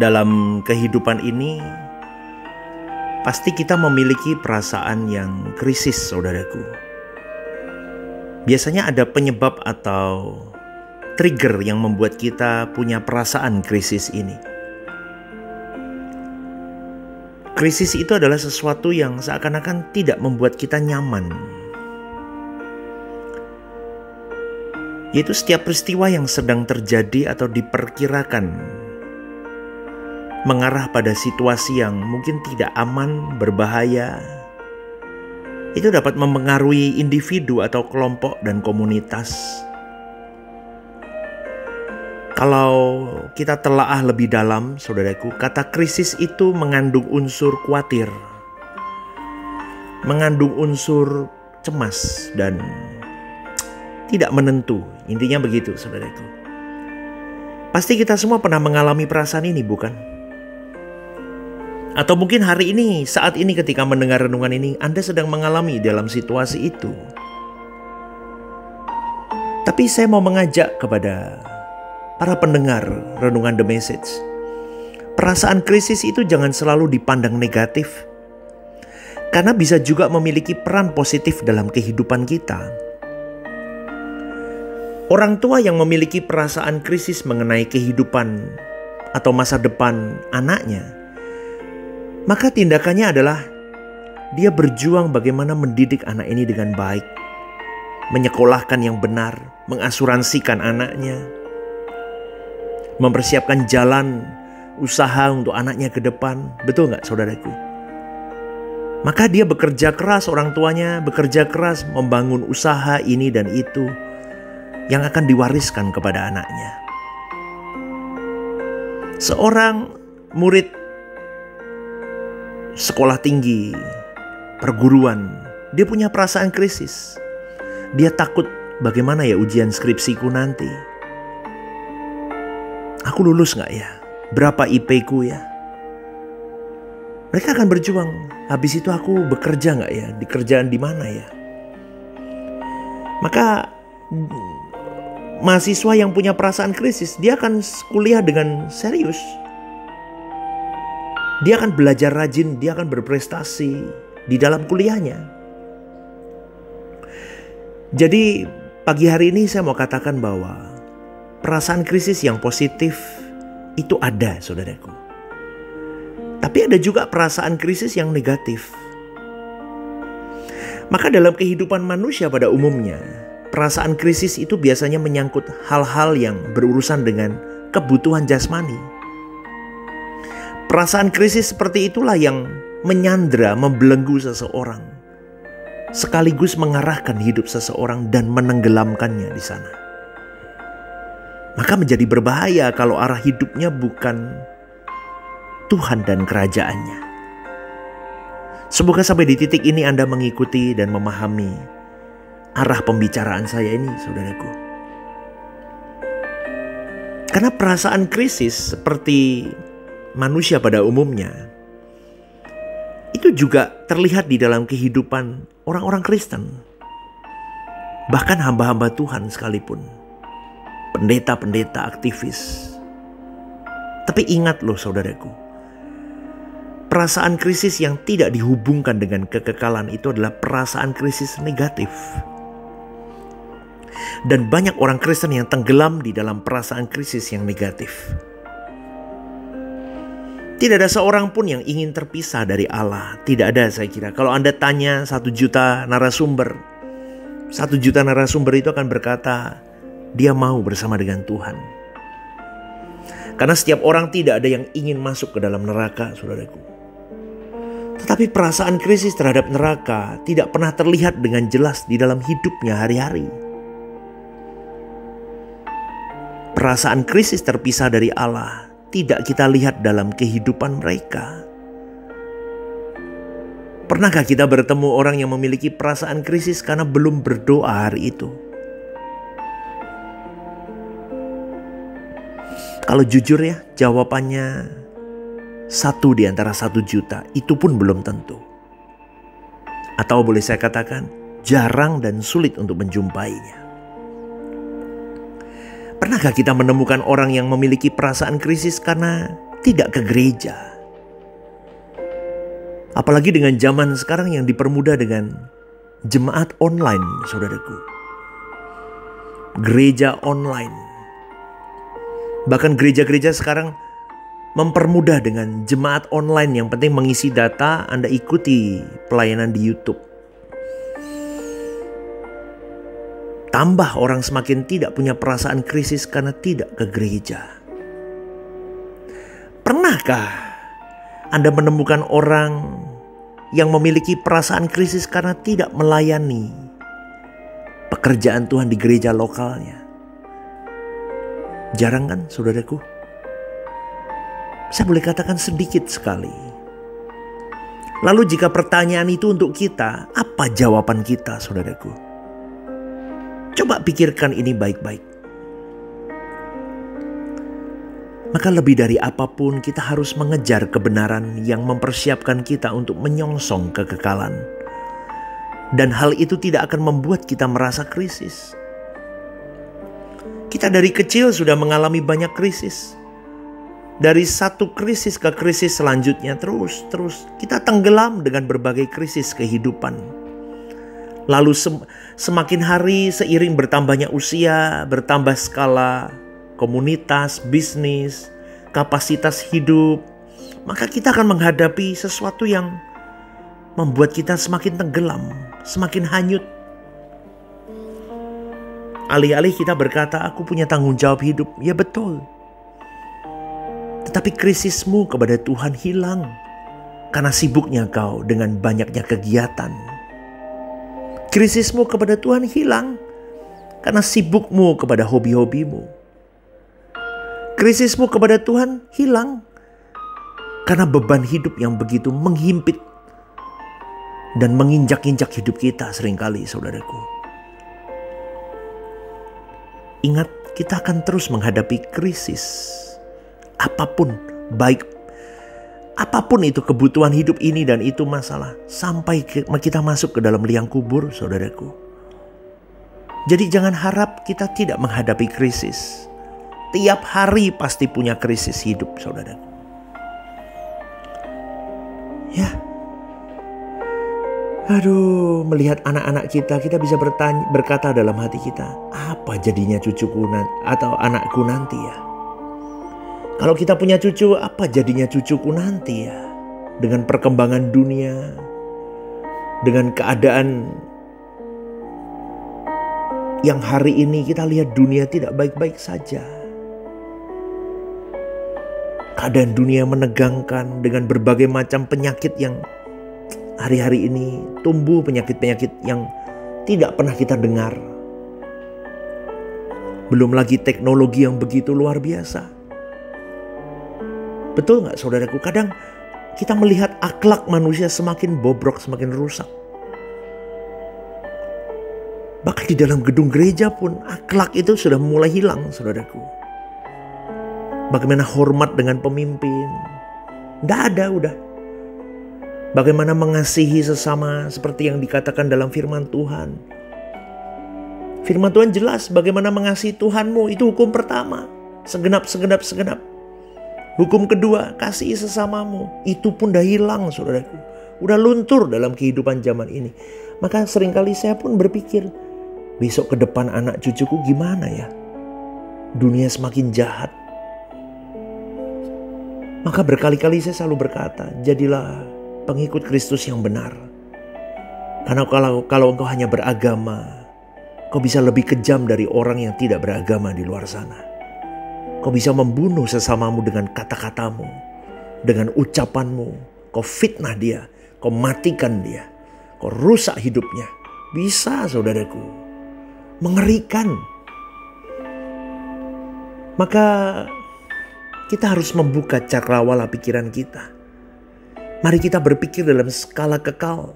Dalam kehidupan ini, pasti kita memiliki perasaan yang krisis, saudaraku. Biasanya ada penyebab atau trigger yang membuat kita punya perasaan krisis ini. Krisis itu adalah sesuatu yang seakan-akan tidak membuat kita nyaman. Yaitu setiap peristiwa yang sedang terjadi atau diperkirakan mengarah pada situasi yang mungkin tidak aman, berbahaya. Itu dapat mempengaruhi individu atau kelompok dan komunitas. Kalau kita telaah lebih dalam, saudaraku, kata krisis itu mengandung unsur khawatir, mengandung unsur cemas dan tidak menentu. Intinya begitu, saudaraku. Pasti kita semua pernah mengalami perasaan ini, bukan? Atau mungkin hari ini, saat ini ketika mendengar renungan ini, Anda sedang mengalami dalam situasi itu. Tapi saya mau mengajak kepada para pendengar renungan The Message. Perasaan krisis itu jangan selalu dipandang negatif. Karena bisa juga memiliki peran positif dalam kehidupan kita. Orang tua yang memiliki perasaan krisis mengenai kehidupan atau masa depan anaknya, maka tindakannya adalah dia berjuang bagaimana mendidik anak ini dengan baik, menyekolahkan yang benar, mengasuransikan anaknya, mempersiapkan jalan usaha untuk anaknya ke depan. Betul gak, saudaraku? Maka dia bekerja keras, orang tuanya bekerja keras membangun usaha ini dan itu yang akan diwariskan kepada anaknya. Seorang murid sekolah tinggi, perguruan, dia punya perasaan krisis. Dia takut, bagaimana ya ujian skripsiku nanti? Aku lulus gak ya? Berapa IP ku ya? Mereka akan berjuang. Habis itu aku bekerja gak ya? Di kerjaan di mana ya? Maka mahasiswa yang punya perasaan krisis, dia akan kuliah dengan serius. Dia akan belajar rajin, dia akan berprestasi di dalam kuliahnya. Jadi pagi hari ini saya mau katakan bahwa perasaan krisis yang positif itu ada, saudaraku. Tapi ada juga perasaan krisis yang negatif. Maka dalam kehidupan manusia pada umumnya, perasaan krisis itu biasanya menyangkut hal-hal yang berurusan dengan kebutuhan jasmani. Perasaan krisis seperti itulah yang menyandra, membelenggu seseorang, sekaligus mengarahkan hidup seseorang dan menenggelamkannya di sana. Maka menjadi berbahaya kalau arah hidupnya bukan Tuhan dan kerajaannya. Semoga sampai di titik ini Anda mengikuti dan memahami arah pembicaraan saya ini, saudaraku. Karena perasaan krisis seperti manusia pada umumnya itu juga terlihat di dalam kehidupan orang-orang Kristen, bahkan hamba-hamba Tuhan sekalipun, pendeta-pendeta, aktivis. Tapi ingat loh, saudaraku, perasaan krisis yang tidak dihubungkan dengan kekekalan itu adalah perasaan krisis negatif. Dan banyak orang Kristen yang tenggelam di dalam perasaan krisis yang negatif. Tidak ada seorang pun yang ingin terpisah dari Allah. Tidak ada, saya kira. Kalau Anda tanya 1 juta narasumber, 1 juta narasumber itu akan berkata, dia mau bersama dengan Tuhan. Karena setiap orang tidak ada yang ingin masuk ke dalam neraka, saudaraku. Tetapi perasaan krisis terhadap neraka tidak pernah terlihat dengan jelas di dalam hidupnya hari-hari. Perasaan krisis terpisah dari Allah tidak kita lihat dalam kehidupan mereka. Pernahkah kita bertemu orang yang memiliki perasaan krisis karena belum berdoa hari itu? Kalau jujur ya, jawabannya 1 di antara 1 juta, itu pun belum tentu. Atau boleh saya katakan, jarang dan sulit untuk menjumpainya. Pernahkah kita menemukan orang yang memiliki perasaan krisis karena tidak ke gereja. Apalagi dengan zaman sekarang yang dipermudah dengan jemaat online, saudaraku. Gereja online. Bahkan gereja-gereja sekarang mempermudah dengan jemaat online. Yang penting mengisi data, Anda ikuti pelayanan di YouTube. Tambah orang semakin tidak punya perasaan krisis karena tidak ke gereja. Pernahkah Anda menemukan orang yang memiliki perasaan krisis karena tidak melayani pekerjaan Tuhan di gereja lokalnya? Jarang kan, saudaraku? Saya boleh katakan sedikit sekali. Lalu jika pertanyaan itu untuk kita, apa jawaban kita, saudaraku? Coba pikirkan ini baik-baik. Maka lebih dari apapun kita harus mengejar kebenaran yang mempersiapkan kita untuk menyongsong kekekalan. Dan hal itu tidak akan membuat kita merasa krisis. Kita dari kecil sudah mengalami banyak krisis. Dari satu krisis ke krisis selanjutnya terus kita tenggelam dengan berbagai krisis kehidupan. Lalu semakin hari seiring bertambahnya usia, bertambah skala komunitas, bisnis, kapasitas hidup, maka kita akan menghadapi sesuatu yang membuat kita semakin tenggelam, semakin hanyut. Alih-alih kita berkata, aku punya tanggung jawab hidup. Ya betul. Tetapi krisismu kepada Tuhan hilang karena sibuknya kau dengan banyaknya kegiatan. Krisismu kepada Tuhan hilang karena sibukmu kepada hobi-hobimu. Krisismu kepada Tuhan hilang karena beban hidup yang begitu menghimpit dan menginjak-injak hidup kita seringkali, saudaraku. Ingat, kita akan terus menghadapi krisis. Apapun, baik apapun itu kebutuhan hidup ini dan itu masalah. Sampai kita masuk ke dalam liang kubur, saudaraku. Jadi jangan harap kita tidak menghadapi krisis. Tiap hari pasti punya krisis hidup, saudaraku. Ya. Aduh, melihat anak-anak kita bisa berkata dalam hati kita, apa jadinya cucuku atau anakku nanti ya? Kalau kita punya cucu, apa jadinya cucuku nanti ya? Dengan perkembangan dunia, dengan keadaan yang hari ini kita lihat dunia tidak baik-baik saja. Keadaan dunia menegangkan dengan berbagai macam penyakit yang hari-hari ini tumbuh, penyakit-penyakit yang tidak pernah kita dengar. Belum lagi teknologi yang begitu luar biasa. Betul gak, saudaraku? Kadang kita melihat akhlak manusia semakin bobrok, semakin rusak. Bahkan di dalam gedung gereja pun akhlak itu sudah mulai hilang, saudaraku. Bagaimana hormat dengan pemimpin? Tidak ada udah. Bagaimana mengasihi sesama seperti yang dikatakan dalam firman Tuhan. Firman Tuhan jelas bagaimana mengasihi Tuhanmu. Itu hukum pertama. Segenap. Hukum kedua, kasihi sesamamu. Itu pun dah hilang, saudaraku. Udah luntur dalam kehidupan zaman ini. Maka seringkali saya pun berpikir, besok ke depan anak cucuku gimana ya? Dunia semakin jahat. Maka berkali-kali saya selalu berkata, jadilah pengikut Kristus yang benar. Karena kalau engkau hanya beragama, kau bisa lebih kejam dari orang yang tidak beragama di luar sana. Kau bisa membunuh sesamamu dengan kata-katamu, dengan ucapanmu. Kau fitnah dia, kau matikan dia, kau rusak hidupnya. Bisa, saudaraku. Mengerikan. Maka kita harus membuka cakrawala pikiran kita. Mari kita berpikir dalam skala kekal.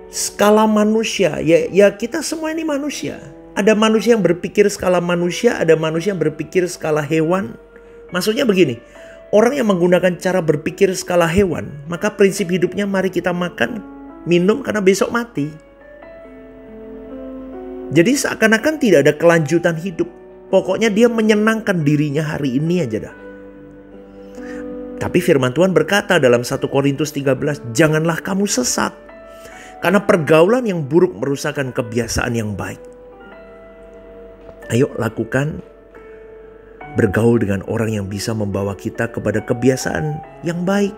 Skala manusia. Ya kita semua ini manusia. Ada manusia yang berpikir skala manusia, ada manusia yang berpikir skala hewan. Maksudnya begini, orang yang menggunakan cara berpikir skala hewan, maka prinsip hidupnya mari kita makan, minum karena besok mati. Jadi seakan-akan tidak ada kelanjutan hidup. Pokoknya dia menyenangkan dirinya hari ini aja dah. Tapi firman Tuhan berkata dalam 1 Korintus 13, janganlah kamu sesat. Karena pergaulan yang buruk merusakkan kebiasaan yang baik. Ayo lakukan bergaul dengan orang yang bisa membawa kita kepada kebiasaan yang baik.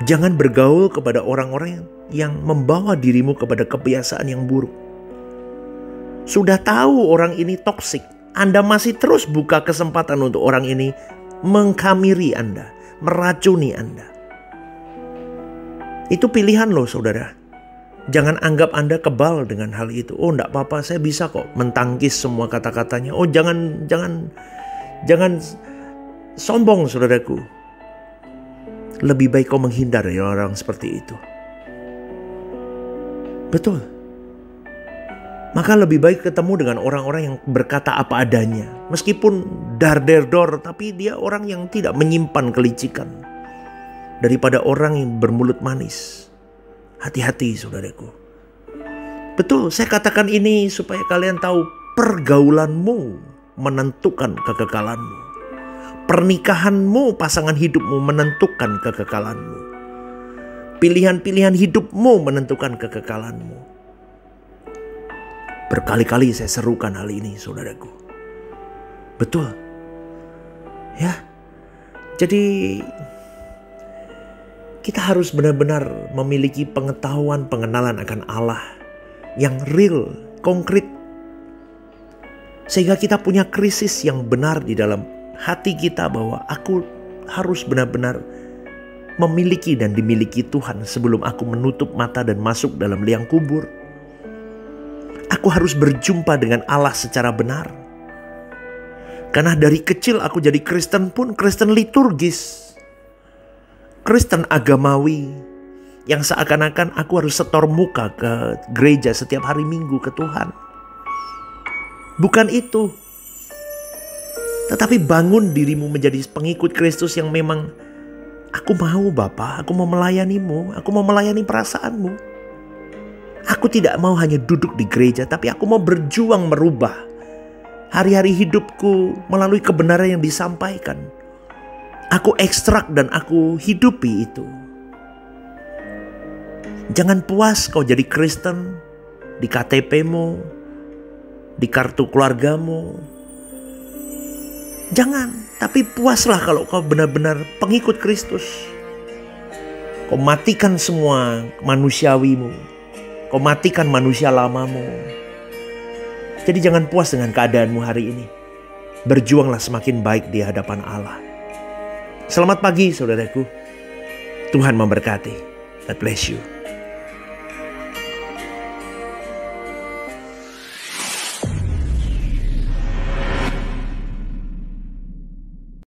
Jangan bergaul kepada orang-orang yang membawa dirimu kepada kebiasaan yang buruk. Sudah tahu orang ini toksik, Anda masih terus buka kesempatan untuk orang ini mengkamiri Anda, meracuni Anda. Itu pilihan loh saudara. Jangan anggap Anda kebal dengan hal itu. Oh enggak apa-apa, saya bisa kok mentangkis semua kata-katanya. Oh jangan sombong saudaraku. Lebih baik kau menghindar dari orang seperti itu. Betul. Maka lebih baik ketemu dengan orang-orang yang berkata apa adanya. Meskipun dar-der-dor, tapi dia orang yang tidak menyimpan kelicikan. Daripada orang yang bermulut manis. Hati-hati saudaraku. Betul, saya katakan ini supaya kalian tahu pergaulanmu menentukan kekekalanmu. Pernikahanmu, pasangan hidupmu menentukan kekekalanmu. Pilihan-pilihan hidupmu menentukan kekekalanmu. Berkali-kali saya serukan hal ini saudaraku. Betul. Ya. Jadi kita harus benar-benar memiliki pengetahuan, pengenalan akan Allah yang real, konkret. Sehingga kita punya krisis yang benar di dalam hati kita bahwa aku harus benar-benar memiliki dan dimiliki Tuhan sebelum aku menutup mata dan masuk dalam liang kubur. Aku harus berjumpa dengan Allah secara benar. Karena dari kecil aku jadi Kristen pun Kristen liturgis. Kristen agamawi yang seakan-akan aku harus setor muka ke gereja setiap hari Minggu ke Tuhan. Bukan itu. Tetapi bangun dirimu menjadi pengikut Kristus yang memang aku mau Bapa, aku mau melayanimu, aku mau melayani perasaanmu. Aku tidak mau hanya duduk di gereja, tapi aku mau berjuang merubah hari-hari hidupku melalui kebenaran yang disampaikan. Aku ekstrak dan aku hidupi itu. Jangan puas kau jadi Kristen di KTP-mu, di kartu keluargamu. Jangan, tapi puaslah kalau kau benar-benar pengikut Kristus. Kau matikan semua manusiawimu. Kau matikan manusia lamamu. Jadi jangan puas dengan keadaanmu hari ini. Berjuanglah semakin baik di hadapan Allah. Selamat pagi saudaraku. Tuhan memberkati. God bless you.